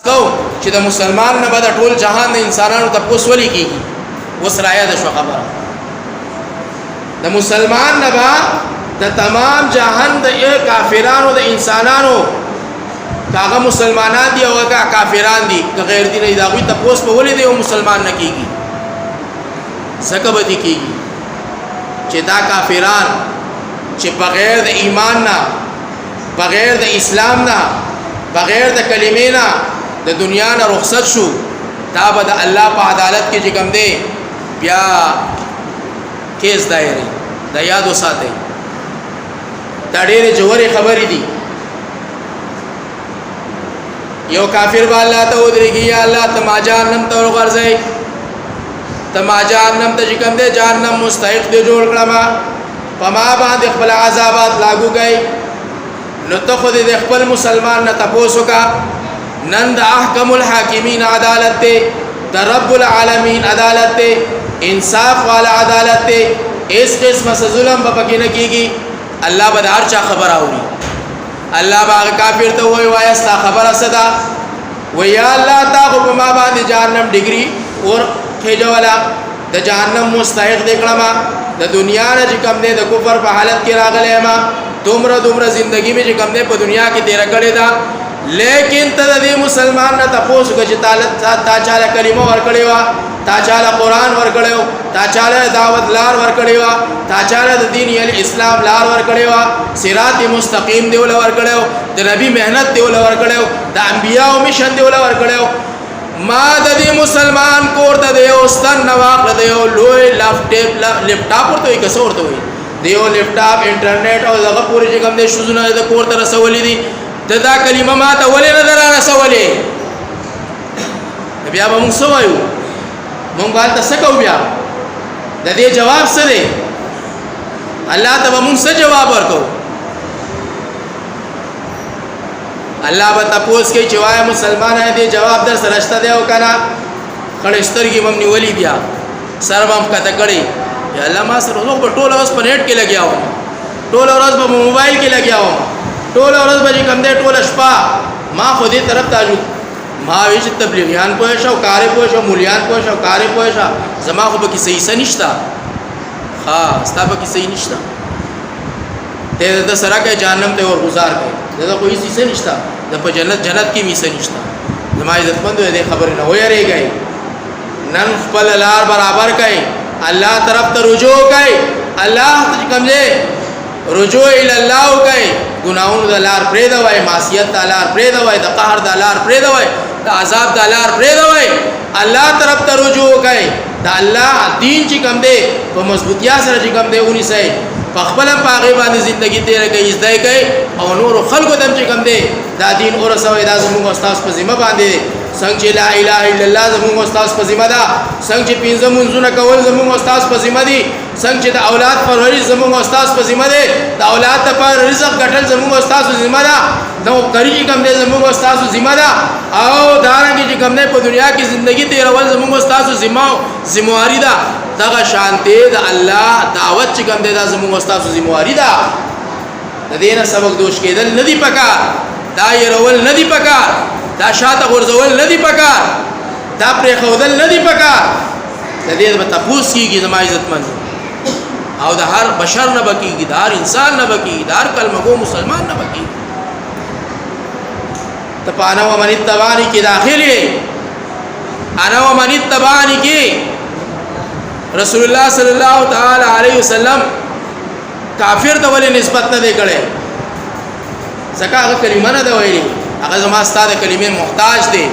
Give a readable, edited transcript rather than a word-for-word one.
کو چې د مسلمان نه بعد ټول جهان د انسانانو ته پوسولي کیږي وسرایا د شو خبره د مسلمان نه بعد د تمام جهان د کافرانو د انسانانو کاغه مسلمانان دي او هغه کافران دي که غیر دي نه دا وي ته پوس په ولې دی او مسلمان نه کیږي زکه به دي کیږي چې دا کافران چې بغیر د ایمان نه بغیر د اسلام نه بغیر د کلمې نه د دنیا نه رخصت شو دا به د الله په عدالت کې چې کوم دی بیا کیس دایره دا یاد وساتئ دا ډېرې جوړې خبرې دي یو کافر با الله ته ودرېږي یا الله ته ما جهنم ته ورغورځئ ته ما جهنم ته چې کوم دی جهنم مستحق دی جوړ کړم په ما باندې خپل عذابات لاګو کړئ نو ته خو د خپل مسلمان نه تپوس وکړه نن د احکم الحاکمین عدالت دی د رب العالمین عدالت دی انصاف والا عدالت دی اس قسم سے ظلم به پکې نه کیږي الله به د هر چا خبر اوري الله باغ کافر ته وای وای استا خبره صدا و یا الله تا په ما باندې جهنم ډیګری اور خېجوالا د جهنم مستحق دکړما د دنیا نه چې کم نه د کفر په حالت کې راغلی ما دومره زندگی میں چې کم نه په دنیا کې تیر کړی دا لیکن ته د مسلمان نه تاسو کې چې تا چاله کلمه ور کړی وا تا چاله قران ور کړیو تا چاله دعوت لار ور کړیو تا چاله د دین ال اسلام لار ور کړیو صراط مستقیم دی ول ور کړیو د نبی مهنت دی ول ور کړیو د انبیاء او مشن دی ول ور کړیو ما د دې مسلمان کور ته دی او ستن نواق دی او لوی لپټاپ ورته یې کسور ته وي دیو لپټاپ انټرنیټ او دغه پوری چې کوم دې شوزونه د کور ته رسولې دي دا کلمه ما ته ولې نه در رسولې بیا به موږ څه وایو موږ باندې څه کوو بیا د دې جواب څه دی الله ته به موږ څه جواب ورکو الله به تاسو کې چې وای مسلمانانه دې جواب در سره شته دی او کنه خړسترګي مم نیولې بیا سر بم کته کړي یا الله ما سره روز په ټوله اوس په نیټ کې لګیا و ټوله ورځ په موبایل کې لګیا و ټوله ورځ به کوم دې ټوله شپه ما خو دې طرف ته ما ویش تبلیغیان پوه شو کار پوه شو مولیان پوه شو کار پوه شو زما خو به کې صحیح سنشتا ها ستا به کې صحیح نشتا ته د سره کې جهنم ته ور گزار کړي دا کوئی صحیح نشتا د په جنت کې می سنشتا زما عزت مند دې خبر نه ويریږي نن خپل لار برابر کړي الله طرف ته رجوع کړي الله کوم دې رجوع ال الله کوي ګناہوں د لار پرې دوای معصیت د لار پرې دوای د قهر د لار پرې دوای د عذاب د لار پرې دوای الله طرف ته رجوع کوي د الله دین چې کوم دی په مضبوطیا سره چې کوم دی ونی سي په خپل پاغه باندې ژوندۍ تیر کوي زده کوي او نور خلکو دم چې کوم دی دا دین اور سوي دا زموږ استاد په ذمہ باندې څنګه لا اله الا الله زموږ استاد په ذمہ ده څنګه پنځه منځونه کول زموږ استاد په ذمہ دي څنګه د اولاد پرورش زموږ استاد په ذمہ ده د اولاد پر رزق ګټل زموږ استاد په ذمہ ده نو کری کوم دی زموږ استاد په ذمہ ده او دارنګه چې کوم دی په دنیا کې ژوندۍ تیرول زموږ استاد په ذمہواری ده دغه شانته د الله دعوت چې کوم دی دا زموږ استاد په ذمہواری ده د دینه سبق دوش کېدل ندی پکار دا یې رول ندی پکار دا شاته غرزول ندی پکار دا پر خودل ندی پکار د دې په تفوس کېږي زما عزت مند او د هر بشر نه بکیږي د هر انسان نه بکیږي د هر کلمه گو مسلمان نه بکیږي ته پانا و من تبانی کې داخلي انا و من تبانی کې رسول الله صلی الله تعالی علیه وسلم کافر ته ولې نسبت نه دی کړي ځکه هغه کلمه نه دی ویلي هغه زما ستاسو کلمې محتاج دی